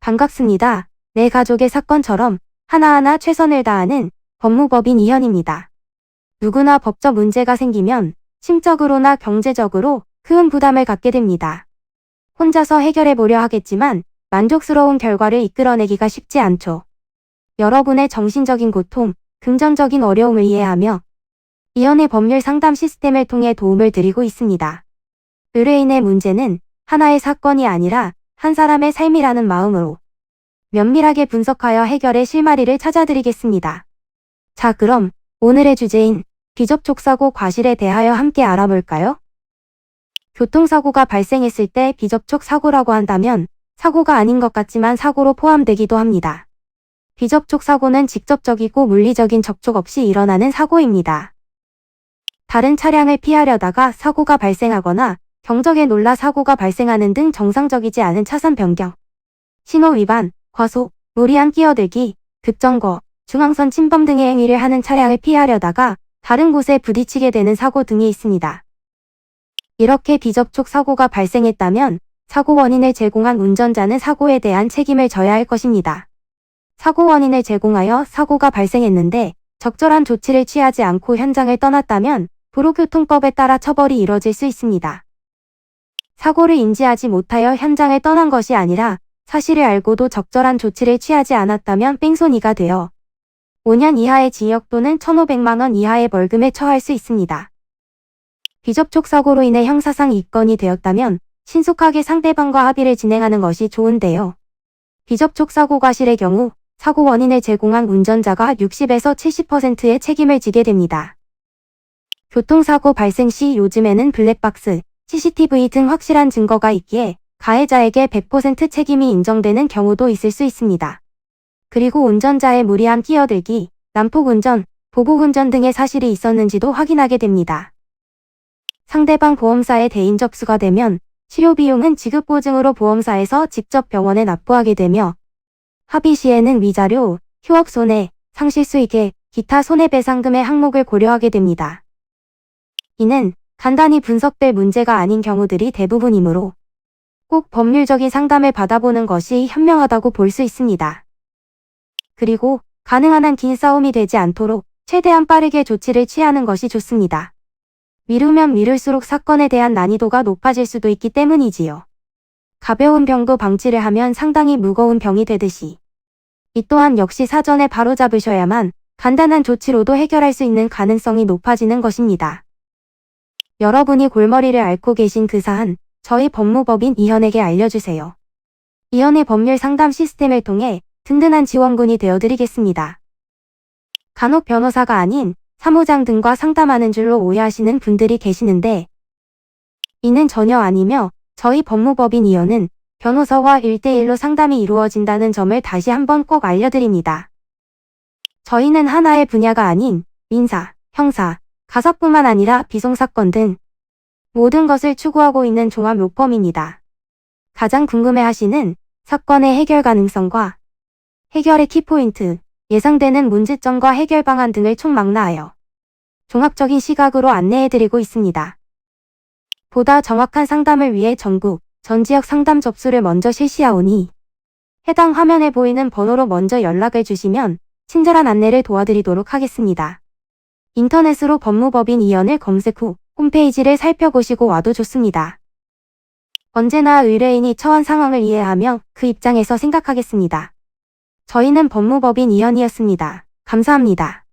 반갑습니다. 내 가족의 사건처럼 하나하나 최선을 다하는 법무법인 이현입니다. 누구나 법적 문제가 생기면 심적으로나 경제적으로 큰 부담을 갖게 됩니다. 혼자서 해결해 보려 하겠지만 만족스러운 결과를 이끌어내기가 쉽지 않죠. 여러분의 정신적인 고통, 금전적인 어려움을 이해하며 이현의 법률 상담 시스템을 통해 도움을 드리고 있습니다. 의뢰인의 문제는 하나의 사건이 아니라 한 사람의 삶이라는 마음으로 면밀하게 분석하여 해결의 실마리를 찾아드리겠습니다. 자, 그럼 오늘의 주제인 비접촉사고 과실에 대하여 함께 알아볼까요? 교통사고가 발생했을 때 비접촉 사고라고 한다면 사고가 아닌 것 같지만 사고로 포함되기도 합니다. 비접촉 사고는 직접적이고 물리적인 접촉 없이 일어나는 사고입니다. 다른 차량을 피하려다가 사고가 발생하거나 경적에 놀라 사고가 발생하는 등 정상적이지 않은 차선 변경, 신호 위반, 과속, 무리한 끼어들기, 급정거, 중앙선 침범 등의 행위를 하는 차량을 피하려다가 다른 곳에 부딪히게 되는 사고 등이 있습니다. 이렇게 비접촉 사고가 발생했다면 사고 원인을 제공한 운전자는 사고에 대한 책임을 져야 할 것입니다. 사고 원인을 제공하여 사고가 발생했는데 적절한 조치를 취하지 않고 현장을 떠났다면 도로교통법에 따라 처벌이 이뤄질 수 있습니다. 사고를 인지하지 못하여 현장을 떠난 것이 아니라 사실을 알고도 적절한 조치를 취하지 않았다면 뺑소니가 되어 5년 이하의 징역 또는 1,500만 원 이하의 벌금에 처할 수 있습니다. 비접촉 사고로 인해 형사상 입건이 되었다면 신속하게 상대방과 합의를 진행하는 것이 좋은데요. 비접촉 사고 과실의 경우 사고 원인을 제공한 운전자가 60에서 70%의 책임을 지게 됩니다. 교통사고 발생 시 요즘에는 블랙박스, CCTV 등 확실한 증거가 있기에 가해자에게 100% 책임이 인정되는 경우도 있을 수 있습니다. 그리고 운전자의 무리한 끼어들기, 난폭운전, 보복운전 등의 사실이 있었는지도 확인하게 됩니다. 상대방 보험사에 대인 접수가 되면 치료비용은 지급보증으로 보험사에서 직접 병원에 납부하게 되며 합의 시에는 위자료, 휴업손해, 상실수익액, 기타 손해배상금의 항목을 고려하게 됩니다. 이는 간단히 분석될 문제가 아닌 경우들이 대부분이므로 꼭 법률적인 상담을 받아보는 것이 현명하다고 볼 수 있습니다. 그리고 가능한 한 긴 싸움이 되지 않도록 최대한 빠르게 조치를 취하는 것이 좋습니다. 미루면 미룰수록 사건에 대한 난이도가 높아질 수도 있기 때문이지요. 가벼운 병도 방치를 하면 상당히 무거운 병이 되듯이 이 또한 역시 사전에 바로잡으셔야만 간단한 조치로도 해결할 수 있는 가능성이 높아지는 것입니다. 여러분이 골머리를 앓고 계신 그 사안, 저희 법무법인 이현에게 알려주세요. 이현의 법률 상담 시스템을 통해 든든한 지원군이 되어드리겠습니다. 간혹 변호사가 아닌 사무장 등과 상담하는 줄로 오해하시는 분들이 계시는데 이는 전혀 아니며 저희 법무법인 이현은 변호사와 1대1로 상담이 이루어진다는 점을 다시 한번 꼭 알려드립니다. 저희는 하나의 분야가 아닌 민사, 형사, 가사뿐만 아니라 비송사건 등 모든 것을 추구하고 있는 종합 로펌입니다. 가장 궁금해하시는 사건의 해결 가능성과 해결의 키포인트, 예상되는 문제점과 해결 방안 등을 총망라하여 종합적인 시각으로 안내해드리고 있습니다. 보다 정확한 상담을 위해 전국, 전 지역 상담 접수를 먼저 실시하오니 해당 화면에 보이는 번호로 먼저 연락을 주시면 친절한 안내를 도와드리도록 하겠습니다. 인터넷으로 법무법인 이현을 검색 후 홈페이지를 살펴보시고 와도 좋습니다. 언제나 의뢰인이 처한 상황을 이해하며 그 입장에서 생각하겠습니다. 저희는 법무법인 이현이었습니다. 감사합니다.